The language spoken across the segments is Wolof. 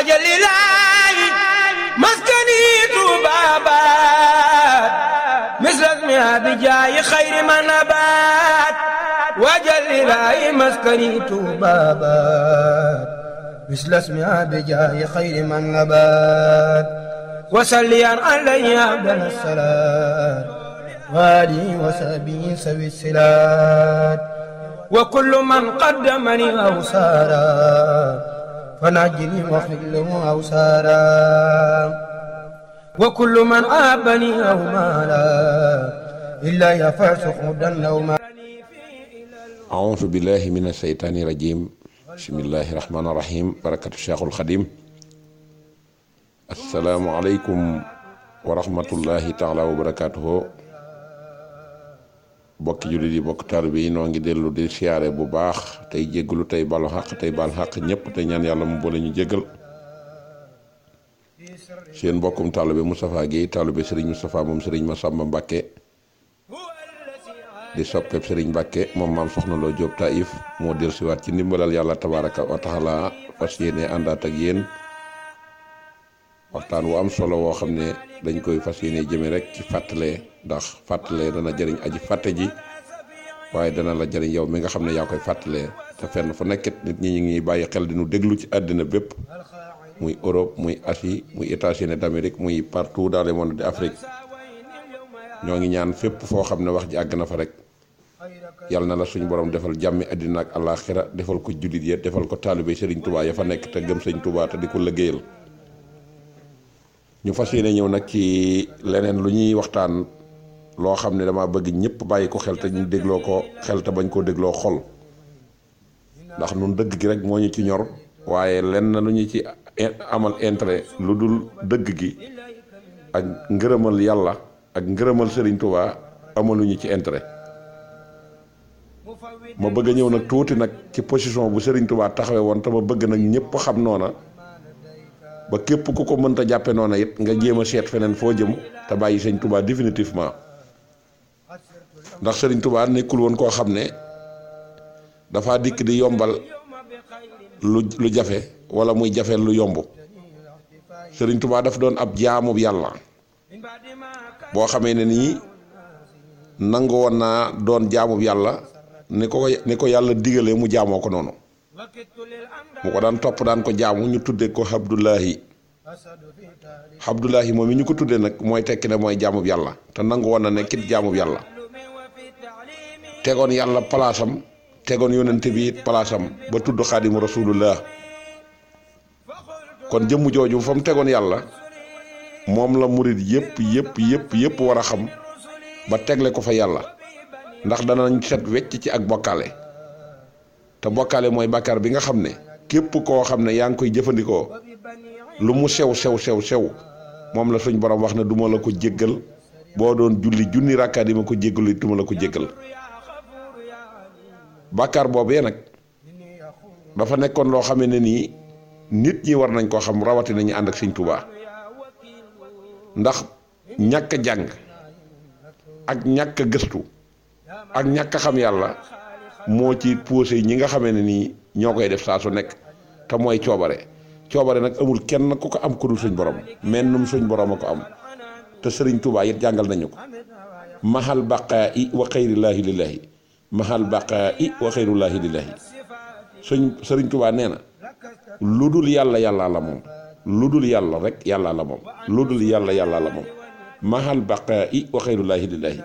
wajalilaahi maskani tuubaabaat misras mi abijaayi xayri ma nabaat wajalilaahi maskani tuubaabaat misras mi abijaayi xayri ma nabaat wasalliyan alayhi abdal salaat waalihi wa sahbihi sawi silaat wa kullu man qaddamani aw saara fanajjini waxfid lahu aw saara wa kullu man aabani aw maala illaa yafarsuqu dan aw ma. A'uuzu billaahi mina shaytaani rajiim. Bismillaahi rahmaani rahiim. Barakatu Cheikhul Xadim. Assalaamu aleykum wa rahmatullaahi taala wa barakaatuhu. bokki jullit yi bokk taalibe yi noo ngi dellu di siyaare bu baax tey jéggalu tey balu xaq tey bal xaq ñëpp te ñaan yàlla mu boole ñu jéggal seen mbokkum taalibe Moustapha Guèye taalibe Serigne Moustapha moom Serigne Massamba Mbacké di soppeeb Serigne Mbacké moom maam soxna Lo Diop Taïf moo dellusiwaat ci ndimbalal yàlla tabaraka wa taala fas yéene àndaat ak yéen waxtaan wu am solo woo xam ne dañ koy fas yéene jëme rek ci fàttalee ndax fàttalee dana jëriñ aji fàtte ji waaye dana la jëriñ yow mi nga xam ne yaa koy fàttalee te fenn fu nekkit nit ñi ngi bàyyi xel di nu déglu ci àddina bépp muy Europe muy Asie muy États-Unis d'Amérique muy partout dans le monde d'Afrique ñoo ngi ñaan fépp foo xam ne wax ji àgg na fa rek yal na la suñu borom defal jàmmi àddina ak àllaaxira defal ko jullit ya defal ko taalibe Serigne Touba ya fa nekk te gëm Serigne Touba te di ko liggéeyal ñu fas yéene ñëw nag ci leneen lu ñuy waxtaan loo xam ne dama bëgg ñëpp bàyyi ko xel te ñu dégloo ko xel te bañ koo dégloo xol ndax nun dëgg gi rek moo ñu ci ñor waaye lenn lu ñu ci amal intérêt lu dul dëgg gi ak ngërëmal yàlla ak ngërëmal Serigne Touba amaluñu ci intérêt ma bëgg a ñëw nag tuuti nag ci position bu Serigne Touba taxawee woon te ma bëgg nag ñëpp xam noona ba képp ku ko mënta jàppe noona it nga jéem a seet feneen foo jëm te bàyyi Serigne Touba définitivement ndax Serigne Touba nekkul woon koo xam ne dafa dikk di yombal lu jafe wala muy jafeel lu yomb Serigne Touba daf doon ab jaamu yàlla boo xamee ne nii nangu woon naa doon jaamu yàlla ni ko yàlla digalee mu jaamoo ko noonu mu ko daan topp daan ko jaamu ñu tuddee ko Abdullahi moom yi ñu ko tuddee nag mooy tekki ne mooy jaamu yàlla te nangu woon na ne kit jaamu yàlla tegoon yàlla palaasam tegoon yonente bi it palaasam ba tudd xaadimu rasulullah kon jëmm jooju fa mu tegoon yàlla moom la murit yëpp war a xam ba tegle ko fa yàlla ndax danañ set wecc ci ak bokkaale te bokkaale mooy bàkkaar bi nga xam ne képp koo xam ne yaa ngi koy jëfandikoo lu mu sew moom la suñ borom wax ne duma la ko jéggal boo doon julli junni rakkaat yi ma ko jéggalu duma la ko jéggal bàkkaar boobee nag dafa nekkoon loo xamee ne nii nit ñi war nañ koo xam rawatina ñu ànd ak Sëñ Tuubaa ndax ñàkk a jàng ak ñàkk a gëstu ak ñàkk a xam yàlla moo ci posé ñi nga xamee ne nii ñoo koy def saa su nekk te mooy coobare nag amul kenn ku ko am ku dul suñ borom mennum suñ borom a ko am te Sëriñ Tuubaa it jàngal nañu ko mahal baqaa'i wa xayrillaahi lillaahi mahal baqaa'i wa xayrillaahi lillaahi Sëriñ Tuubaa nee na lu dul yàlla yàllaa la moom lu dul yàlla rek yàllaa la moom lu dul yàlla yàllaa la moom mahal baqaa'i wa xayrillaahi lillaahi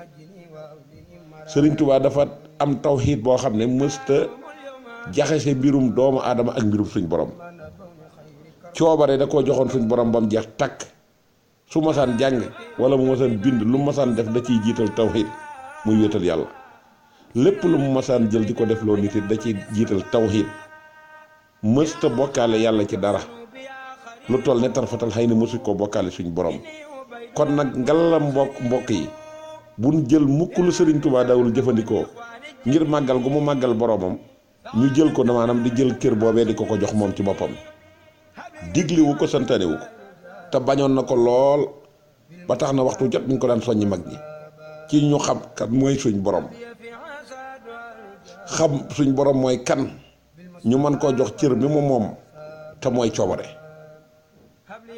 Sëriñ Tuubaa dafa am tawxiid boo xam ne mësta jaxase mbirum doomu aadama ak mbirum suñ borom coobare da koo joxoon suñ borom ba mu jeex takk su masaan jàng wala mu masaan bind lu masaan def da ciy jiital tawxiid muy wéetal yàlla lépp lu mu masaan jël di ko def loo nit it da ciy jiital tawxiid mësta bokkaale yàlla ci dara lu toll ne tarfatal xëy na mësu ko bokkaale suñ borom kon nag ngalla mbokk yi buñ jël mukk lu Sëriñ Tuubaa dawul jëfandikoo ngir màggal gu mu màggal boromam ñu jël ko maanaam di jël kër boobee di ko jox moom ci boppam digliwu ko santanewu ko te bañoon na ko lool ba tax na waxtu jot ñu ko daan soññi mag ñi ci ñu xam kat mooy suñ borom xam suñ borom mooy kan ñu mën koo jox cër bi mu moom te mooy coobare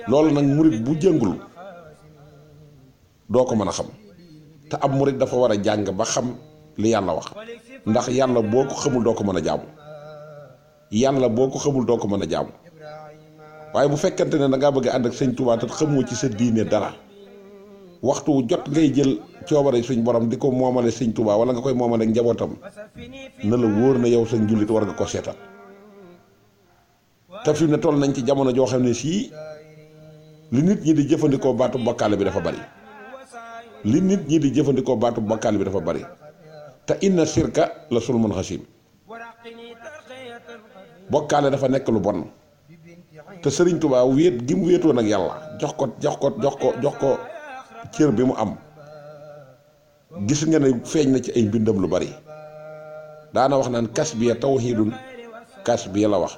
loolu nag murit bu jëngul doo ko mën a xam te ab murit dafa war a jàng ba xam li yàlla wax ndax yàlla boo ko xamul doo ko mën a jaamu yàlla boo ko xamul doo ko mën a jaamu waaye bu fekkante ne da ngaa bëgg a ànd ak sëñ Tuubaa te xamoo ci sa diine dara waxtu wu jot ngay jël coobare suñ borom di ko moomale sëñ Tuubaa wala nga koy moomale ak njabootam na la wóor na yow sa njullit war nga ko seetal te fi ne toll nañ ci jamono joo xam ne sii li nit ñi di jëfandikoo baatu bokkaale bi dafa bari li nit ñi di jëfandikoo baatu bokkaale bi dafa bari te inna sirka la sulmun xasim bokkaale dafa nekk lu bon te Sëriñ Tuubaa wéet gi mu wéetoon ak yàlla jox ko cër bi mu am gis nga ne feeñ na ci ay mbindam lu bari daana wax naan kas bi ya tawxiidun kas bi ya la wax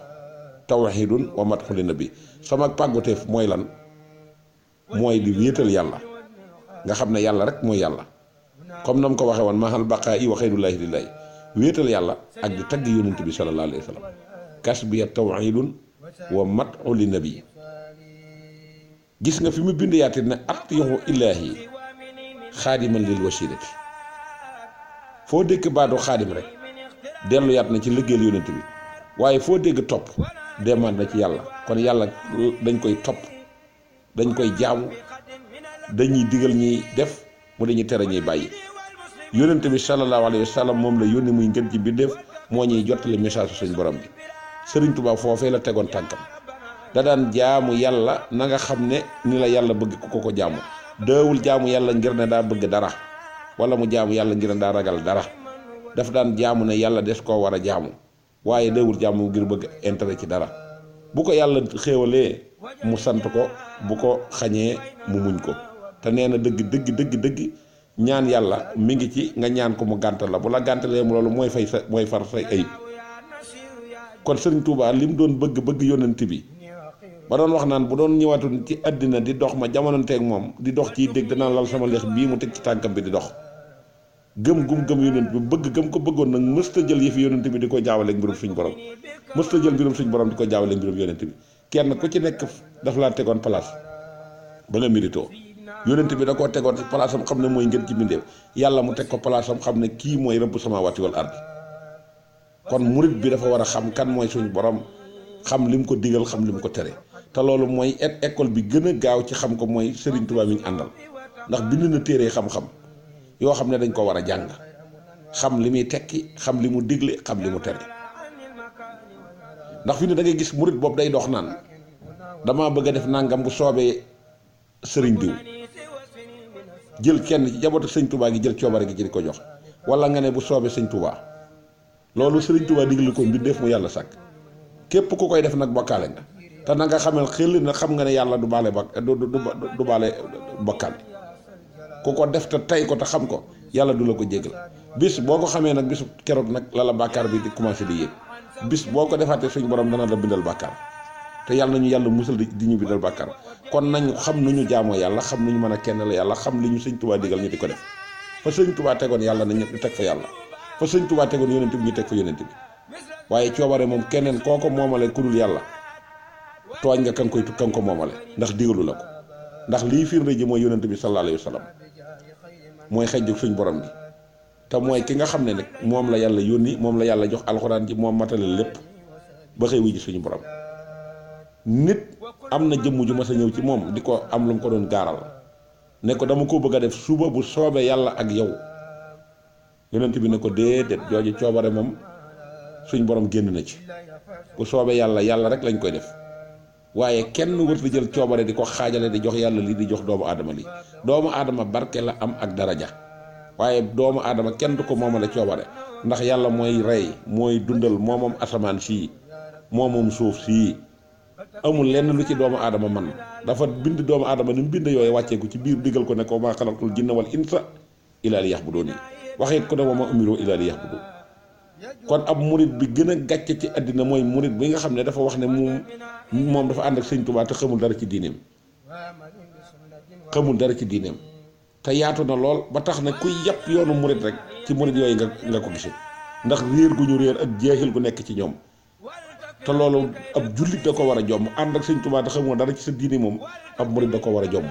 tawxiidun wa matxuli nabi sama pàgguteef mooy lan mooy di wéetal yàlla nga xam ne yàlla rek mooy yàlla comme na mu ko waxee woon mahal baqaa i wa xayrullaahi lillaahi wéetal yàlla ak di tagg yonent bi sallallaahu alayhi wa sallam kas bi ya tawxiidun wa matxuli nabi gis nga fi mu bind yaatit ne atiixu illaahi xaadiman lil wasilati foo dégg baatu xaadim rek dellu yaat na ci liggéeyal yonent bi waaye foo dégg topp demaat na ci yàlla kon yàlla dañ koy topp dañ koy jaamu dañuy digal ñuy def mu dañuy tere ñuy bàyyi yonent bi sallallahu alayhi wa sallam moom la yónni muy ngën ci bindeef moo ñuy jottali message suñ borom bi Sëriñ Tuubaa foofee la tegoon tànkam da daan jaamu yàlla na nga xam ne ni la yàlla bëgg ku ko jaamu daawul jaamu yàlla ngir ne daa bëgg dara wala mu jaamu yàlla ngir ne daa ragal dara daf daan jaamu ne yàlla des koo war a jaamu waaye daawul jaamu ngir bëgg intérêt ci dara bu ko yàlla xéewalee mu sant ko bu ko xañee mu muñ ko te nee na dëgg ñaan yàlla mi ngi ci nga ñaan ko mu gàntal la bu la gàntalee mu loolu mooy far say ayib kon Sëriñ Tuubaa li mu doon bëgg yonent bi ba doon wax naan bu doon ñëwaatoon ci àddina di dox ma jamononteeg moom di dox ciy dégg danaa lal sama leex bii mu teg ci tànkam bi di dox gëm yonent bi bëgg gëm ko bëggoon nag mësta jël yëfi yonent bi di ko jaawaleeg mbirum suñ borom mësta jël mbirum suñ borom di ko jaawaleeg mbirum yonent bi kenn ku ci nekk daf laa tegoon place ba nga méritoo yonent bi da koo tegoon ci place am xam ne mooy ngeen ci mbindeef yàlla mu teg ko place am xam ne kii mooy rëbb samaawaati wal ardi kon murit bi dafa war a xam kan mooy suñ borom xam lim ko digal xam lim ko tere te loolu mooy école bi gën a gaaw ci xam ko mooy Sëriñ Tuubaa mi ñu àndal ndax bind na téere xam-xam yoo xam ne dañ ko war a jàng xam li muy tekki xam li mu digle xam li mu tere ndax fi ne da ngay gis murit boobu day dox naan dama bëgg a def nangam bu soobee sëriñ diw jël kenn ci jabootu Sëriñ Tuubaa gi jël coobare gi ci di ko jox wala nga ne bu soobee Sëriñ Tuubaa loolu Sëriñ Tuubaa digle ko mbindeef mu yàlla sàkk képp ku koy def nag bokkaale nga te na nga xamal xel na xam nga ne yàlla du baale du baale bokkaale ku ko def te tey ko te xam ko yàlla du la ko jégal bis boo ko xamee nag bisu keroog nag la bàkkaar bi di commencé di yéeg bis boo ko defaatee suñ borom dana la bindal bàkkaar te yàlla nañu yàlla musal di ñu bindal bàkkaar kon nañ xam nu ñu jaamoo yàlla xam nu ñu mën a kenn la yàlla xam li ñu Sëriñ Tuubaa digal ñu di ko def fa Sëriñ Tuubaa tegoon yàlla nañ ñu teg fa yàlla fa Sëriñ Tuubaa tegoon yonent bi ñu teg fa yonent bi waaye coobare moom keneen koo ko moomale ku dul yàlla tooñ nga kan ko moomale ndax digalu la ko ndax lii firnde ji mooy yonent bi sallallahu alayhi wa sallam mooy xejju suñ borom bi te mooy ki nga xam ne nag moom la yàlla yónni moom la yàlla jox alxuraan ji moom matale lépp ba xëy wu ji suñu borom nit am na jëmm ju ma sa ñëw ci moom di ko am lu mu ko doon gaaral ne ko dama ko bëgg a def suba bu soobee yàlla ak yow yonent bi ne ko déedéet jooju coobare moom suñ borom génn na ci bu soobee yàlla rek lañ koy def waaye kenn wër di jël coobare di ko xaajale di jox yàlla lii di jox doomu aadama lii doomu aadama barke la am ak daraja waaye doomu aadama kenn du ko moomale coobare ndax yàlla mooy rey mooy dundal moomam asamaan sii moomam suuf sii amul lenn lu ci doomu aadama man dafa bind doomu aadama ni mu bind yooyu wàcceeku ci biir digal ko ne ko maa xalaqtul jinna wal insa illaa liya'buduun waxee ko ne wa maa umiru illaa liya'buduun kon ab murit bi gën a gàcce ci àddina mooy murit bi nga xam ne dafa wax ne moom dafa ànd ak Sëriñ Tuubaa te xamul dara ci diineem te yaatu na lool ba tax na kuy yàpp yoonu murit rek ci murit yooyu nga ko gisee ndax réer gu ñu réer ak jeexil gu nekk ci ñoom te loolu ab jullit da ko war a jomb ànd ak sëñ Tuubaa te xamoo dara ci sa diine moom ab murit da ko war a jomb.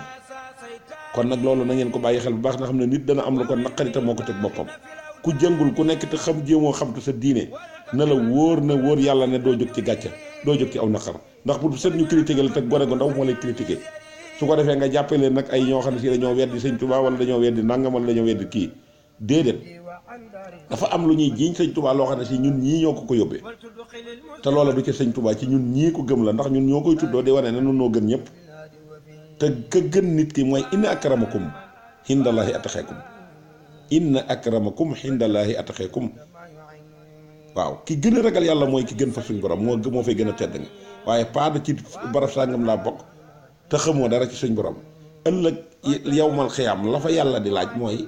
kon nag loolu na ngeen ko bàyyi xel bu baax nga xam ne nit dana am lu ko naqari te moo ko teg boppam ku jëngul ku nekk te xam jéemoo xam te sa diine na la wóor yàlla ne doo jóg ci gàcce doo jóg ci aw naqar ndax bu set ñu critiqué la te gone gu ndaw moo lay critiqué su ko defee nga jàppee leen nag ay ñoo xam ne si dañoo weddi sëñ Tuubaa wala dañoo weddi nangam wala dañoo weddi kii déedéet dafa am lu ñuy jiiñ sëñ Tuubaa loo xam ne si ñun ñii ñoo ko yóbbee te loola du ci sëñ Tuubaa ci ñun ñii ko gëm la ndax ñun ñoo koy tuddoo di wane ne nun noo gën ñëpp te ka gën nit ki mooy inna akramakum hindallaahi atqaakum inna akramakum hindallaahi atqaakum waaw ki gën a ragal yàlla mooy ki gën fa suñ borom moo fay gën a tedd nga waaye paada ci barab sàngam laa bokk te xamoo dara ci suñ borom ëllëg yawmal xiyaam la fa yàlla di laaj mooy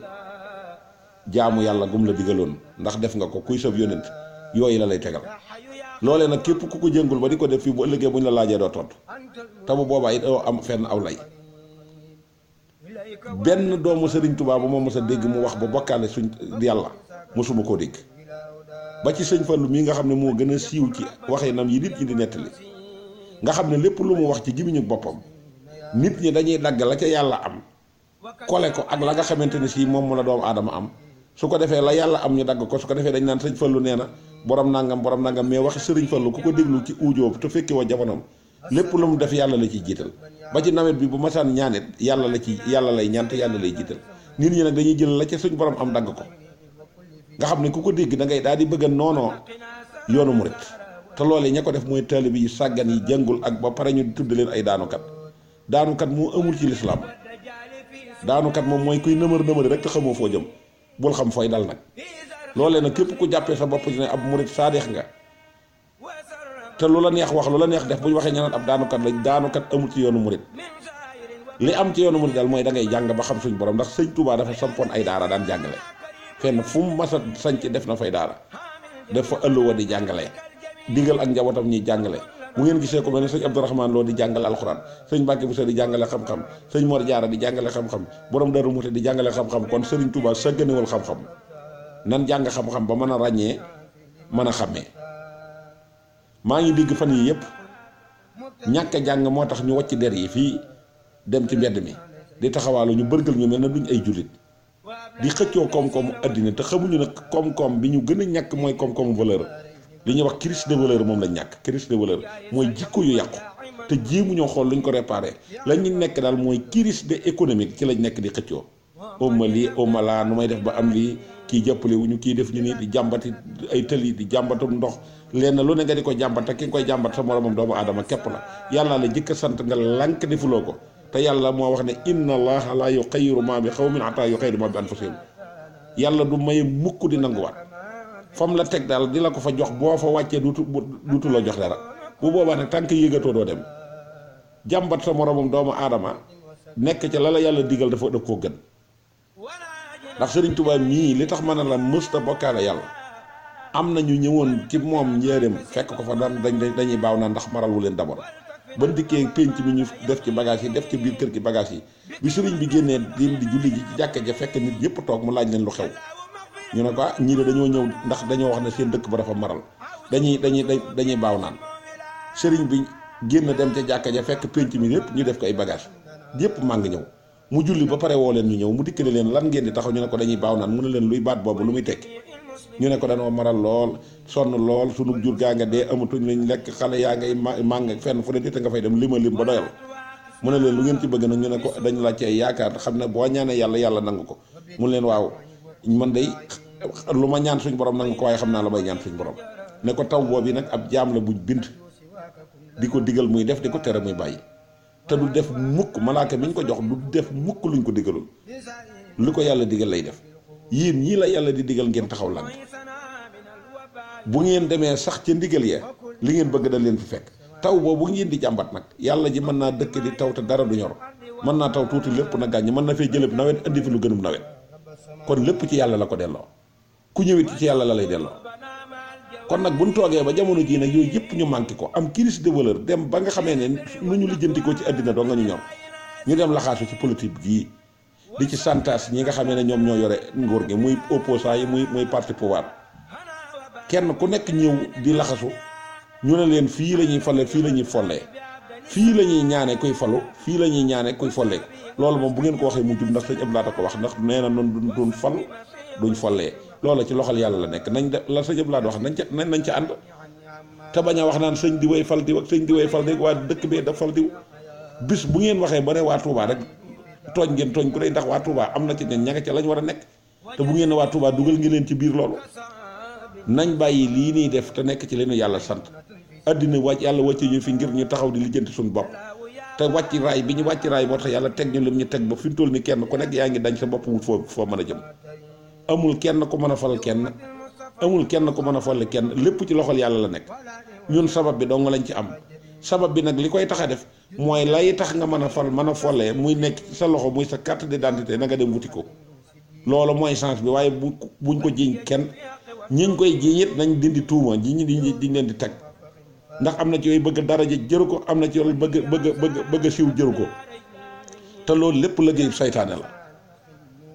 jaamu yàlla gum la digaloon ndax def nga ko kuy sab yónent yooyu la lay tegal loolee nag képp ku ko jëngul ba di ko def fii bu ëllëgee buñ la laajee doo tontu te bu boobaa it doo am fenn aw lay benn doomu Sëriñ Tuubaa ba moo mës a dégg mu wax ba bokkaale suñ yàlla mosuma koo dégg ba ci sëñ Fallu mii nga xam ne moo gën a siiw ci waxee nam yi nit ñi di nettali nga xam ne lépp lu mu wax ci gimiñu boppam nit ñi dañuy dagg la ca yàlla am kole ko ak la nga xamante ni si moom mu la doomu aadama am su ko defee la yàlla am ñu dagg ko su ko defee dañ naan sëñ Fallu nee na borom nangam mais waxi sëriñ Fallu ku ko déglu ci audio te fekke woo jamonoom lépp lu mu def yàlla la ciy jiital ba ci nawet bi bu masaan ñaanit yàlla lay ñaan te yàlla lay jiital nit ñi nag dañuy jël la ca suñ borom am dagg ko nga xam ne ku ko dégg da ngay daal di bëgg a noonoo yoonu murit te loolee ña ko def mooy taalibe yi sàggan yi jàngul ak ba pare ñu tudd leen ay daanukat moo amul ci lislaam daanukat moom mooy kuy nëmër rek te xamoo foo jëm bul xam fooy dal nag loolee nag képp ku jàppee sa bopp ci ne ab murit saadeex nga te lu la neex wax lu la neex def bu ñu waxee ñeneen ab daanukat lañ daanukat amul ci yoonu murit li am ci yoonu murit daal mooy da ngay jàng ba xam suñ borom ndax sëñ Touba dafa sampoon ay daara daan jàngale fenn fu mu mas a sanc def na fay daara def fa ëlluwa di jàngale digal ak njabootam ñuy jàngale bu ngeen gisee ko mel ne sëñ Abdourahmane Lo di jàngale alxuraan sëñ Mbàkke Buso di jàngale xam-xam sëñ Mor Jaara di jàngale xam-xam borom Daru Muxti di jàngale xam-xam kon sëriñ Touba sàgganewul xam-xam nan jàng xam-xam ba mën a ràññee mën a xàmmee maa ngi dégg fan yi yëpp ñàkk a jàng moo tax ñu wàcc der yi fii dem ci mbedd mi di taxawaalu ñu bërgal ñu mel na duñ ay jullit di xëccoo koom-koomu addina te xamuñu nag koom-koom bi ñu gën a ñàkk mooy koom-koomu valeur li ñuy wax crise de valeur moom lañ ñàkk crise de valeur mooy jikko yu yàqu te jéemuñoo xool luñ ko réparé lañ ñu nekk daal mooy crise de économique ci lañ nekk di xëccoo oma lii oma laa nu may def ba am lii kii jàppale wuñu kii def ñu ni di jàmbati ay tëli di jàmbatum ndox lenn lu ne nga di ko jàmbat te ki nga koy jàmbat sa moromam doomu aadama képp la yàlla la jëkk sant nga lànk defuloo ko te yàlla moo wax ne inna allaha la yuxayyiru ma bi qawmin hatta yuxayyiru ma bi anfusihim yàlla du maye mukk di nanguwaat fam la teg daal di la ko fa jox boo fa wàccee duutu la jox dara bu boobaa nag tànk yëgatoo doo dem jàmbat sa moromam doomu aadama nekk ca la la yàlla digal dafa dëpp koo gën ndax Sëriñ Tuubaa mii li tax mën a la mësta bokkaale yàlla am na ñu ñëwoon ci moom njéeréem fekk ko fa dañuy baaw naa ndax maral wu leen d'abord ba dikkee penc mi ñu def ci bagage yi def ci biir kër gi bagage yi bi sëriñ bi génnee di julli ji ci jàkka ja fekk nit yëpp toog mu laaj leen lu xew ñu ne ko ñii de dañoo ñëw ndax dañoo wax ne seen dëkk ba dafa maral dañuy baaw naan sëriñ bi génn dem ca jàkka ja fekk penc mi yëpp ñu def ko ay bagage yëpp maa ngi ñëw mu julli ba pare woo leen ñu ñëw mu dikkale leen lan ngeen di taxaw ñu ne ko dañuy baaw naan mu ne leen luy baat boobu lu muy tekki ñu ne ko dañoo maral lool sonn lool sunu jur gaa nga dee amatuñ lañ lekk xale yaa ngay màng fenn fu ne nit nga fay dem lima lim ba doyal mu ne leen lu ngeen ci bëgg nag ñu ne ko dañu la ci yaakaar xam ne boo ñaanee yàlla nangu ko mu leen waaw man day lu ma ñaan suñ borom nangu ko waaye xam naa la may ñaan suñ borom ne ko taw boobu nag ab jaam la buñ bind di ko digal muy def di ko tere muy bàyyi te du def mukk malaaka mi ñu ko jox du def mukk luñ ko digalul lu ko yàlla digal lay def yéen ñii la yàlla di digal ngeen taxaw lan bu ngeen demee sax ca ndigal ya li ngeen bëgg da leen fi fekk taw boobu ngeen di jàmbat nag yàlla ji mën naa dëkk di taw te dara du ñor mën naa taw tuuti lépp na gàññ mën na fee jëlëb nawet indi fi lu gënum nawet kon lépp ci yàlla la ko delloo ku ñëwit ci yàlla la lay delloo kon nag buñ toogee ba jamono jii nag yooyu yëpp ñu manqué ko am crise de valeur dem ba nga xamee ne nu ñu lijjantikoo ci àddina doo nga ñu ñor ñu dem laxaasu ci politique gii di ci santas ñi nga xamee ne ñoom ñoo yore nguur gi muy opposant yi muy parti pouvoir kenn ku nekk ñëw di laxasu ñu ne leen fii la ñuy fale fii la ñuy follee fii la ñuy ñaane kuy falu fii la ñuy ñaane kuy follee loolu moom bu ngeen ko waxee mu jub ndax sëñ Abdou Lahad ko wax ndax nee na noonu duñ fal duñ follee loolu ci loxol yàlla la nekk nañ de la sëñ Abdou Lahad wax nañ ca ànd te bañ a wax naan sëñ di way fal diw ak sëñ di way fal diw waa dëkk bee da fal diw bis bu ngeen waxee ba ne waa Touba rek tooñ ngeen tooñ ku day ndax waa Touba am na ci ña nga ca lañ war a nekk te bu ngeen ne waa Touba dugal ngi leen ci biir loolu nañ bàyyi lii nii def te nekk ci leen yàlla sant addina wàcc yàlla wàcce ñu fi ngir ñu taxaw di lijjanti suñu bopp te wàcc raay bi ñu wàcc raay moo tax yàlla teg ñu lim ñu teg ba fi mu toll ni kenn ku nekk yaa ngi dañ sa bopp wut foo mën a jëm amul kenn ku mën a fal kenn amul kenn ku mën a folle kenn lépp ci loxol yàlla la nekk ñun sabab bi dong lañ ci am sabab bi nag li koy tax a def mooy lay tax nga mën a fal mën a follee muy nekk ci sa loxo muy sa carte d'identité na nga dem wuti ko loolu mooy chance bi waaye buñ ko jiiñ kenn ñiñ koy jiiñ it nañ dindi tuuma ji ñi diñ leen di teg ndax am na ci yooyu bëgg daraja jëru ko am na ci yooyu bëgg siiw jëru ko te loolu lépp liggéey saytaane la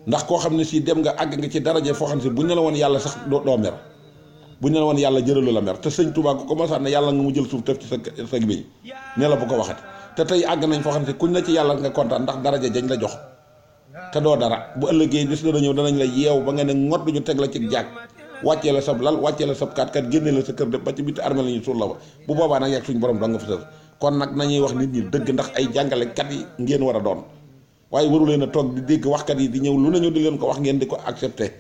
ndax koo xam ne si dem nga àgg nga ci daraja foo xam ne si buñ ne la woon yàlla sax doo mer buñ ne la woon yàlla jëralu la mer te sëñ Tuubaa ku ko mosaan ne yàlla nga mu jël suuf tef ci sa gémmiñ ne la bu ko waxati te tey àgg nañ foo xam ne si kuñ na ci yàlla nga kontaan ndax daraja jañ la jox te doo dara bu ëllëgee bis dana ñëw danañ la yeew ba nga ne ngot ñu teg la ci jaag wàccee la sab lal wàccee la sab kat génne la sa kër dem ba ci biti armée la ñu suul la ba bu boobaa nag yàgg suñu borom doo nga fa sës kon nag nañuy wax nit ñi dëgg ndax ay jàngalekat yi ngeen war a doon waaye waru leen a toog di dégg waxkat yi di ñëw lu nañu di leen ko wax ngeen di ko accepté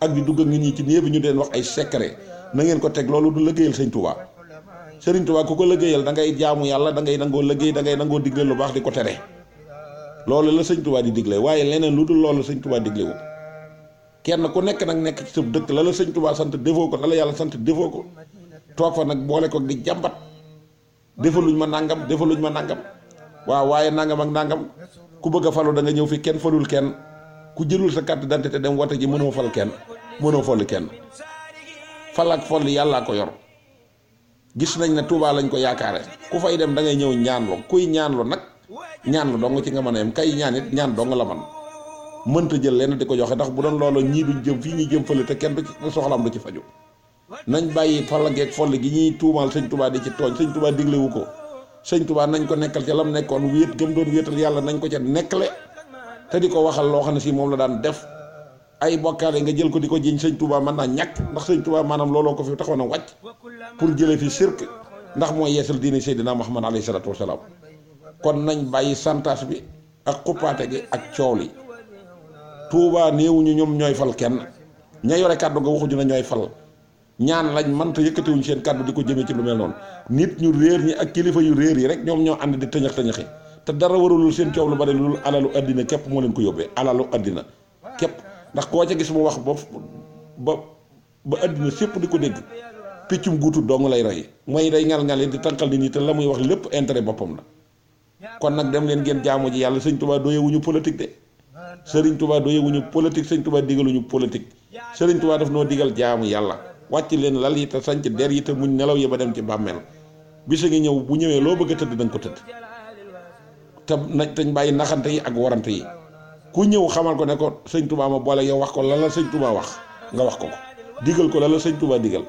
ak di dugg ak nit ñi ci néeg bi ñu leen wax ay secret na ngeen ko teg loolu du liggéeyal sëñ Touba sëriñ Touba ku ko liggéeyal da ngay jaamu yàlla da ngay nangoo liggéey da ngay nangoo digle lu baax di ko tere loolu la sëñ Touba di digle waaye leneen lu dul loolu sëñ Touba diglewu kenn ku nekk nag nekk ci sa dëkk la la sëñ Touba sant defoo ko la la yàlla sant defoo ko toog fa nag boole ko di jàmbat defaluñ ma nangam waaw waaye nangam ak nangam ku bëgg a falu da nga ñëw fi kenn falul kenn ku jëlul sa carte d'identité dem wote ji mënoo fal kenn mënoo folli kenn fal ak folli yàllaa ko yor gis nañ ne Touba lañ ko yaakaare ku fay dem da ngay ñëw ñaanlo kuy ñaanlo nag ñaanlo dong ci nga mën a yem kay ñaan it ñaan dong la man mënta jël leen di ko joxe ndax bu doon loolu ñii duñ jëm fii ñuy jëm fële te kenn du ci soxlaam du ci faju nañ bàyyi falageeg folli gi ñuy tuumaal sëñ Touba di ci tooñ sëñ Touba diglewu ko sëñ Touba nañ ko nekkal ca lam nekkoon wéet gëm doon wéetal yàlla nañ ko ca nekkale te di ko waxal loo xam ne si moom la daan def ay bokkaale nga jël ko di ko jiñ sëñ Touba mën naa ñàkk ndax sëñ Touba maanaam looloo ko fi taxoon a wàcc pour jëlee fi sirk ndax mooy yeesal diine Seydina Muhammad alayhi salaatu wasalaam kon nañ bàyyi santaas bi ak xuppaate gi ak coow li Touba néewuñu ñoom ñooy fal kenn ña yore kàddu nga waxuñu na ñooy fal ñaan lañ mënta yëkkatiwuñ seen kàddu di ko jëmee ci lu mel noonu nit ñu réer ñi ak kilifa yu réer yi rek ñoom ñoo ànd di tëñax tëñaxi te dara warulul seen coow lu bari lu alalu addina képp moo leen ko yóbbee alalu addina képp ndax koo ca gis mu wax ba addina sépp di ko dégg piccum guutu dong lay rey mooy day ngal-ngal di tànqal nit ñi te la muy wax lépp intérêt boppam la kon nag dem leen ngeen jaamu ji yàlla sëñ Touba doyewuñu politique de sëriñ Touba doyewuñu politique sëñ Touba digaluñu politique sëriñ Touba daf noo digal jaamu yàlla wàcc leen lal yi te sanc der yi te muñ nelaw yi ba dem ci bàmmeel bisa ngi ñëw bu ñëwee loo bëgg a tëdd danga ko tëdd te nañ tañ bàyyi naxante yi ak warante yi ku ñëw xamal ko ne ko sëñ Touba ma boole yow wax ko la la sëñ Touba wax nga wax ko digal ko la la sëñ Touba digal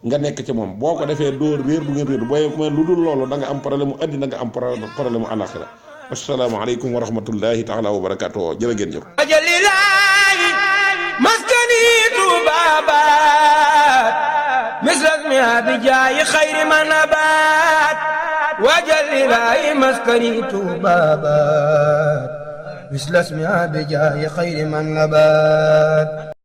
nga nekk ci moom boo ko defee doo réer du ngeen réer booy mooy lu dul loolu da nga am problème mu àddina nga am problème mu alaxira assalaamu aleykum wa rahmatullahi taala wa barakatuh jërë ngeen jëf ajalilahi maskani tubabat misrasmi abijaayi xayri manabat wajalilahi maskani tubabat misrasmi abijaayi xayri manabat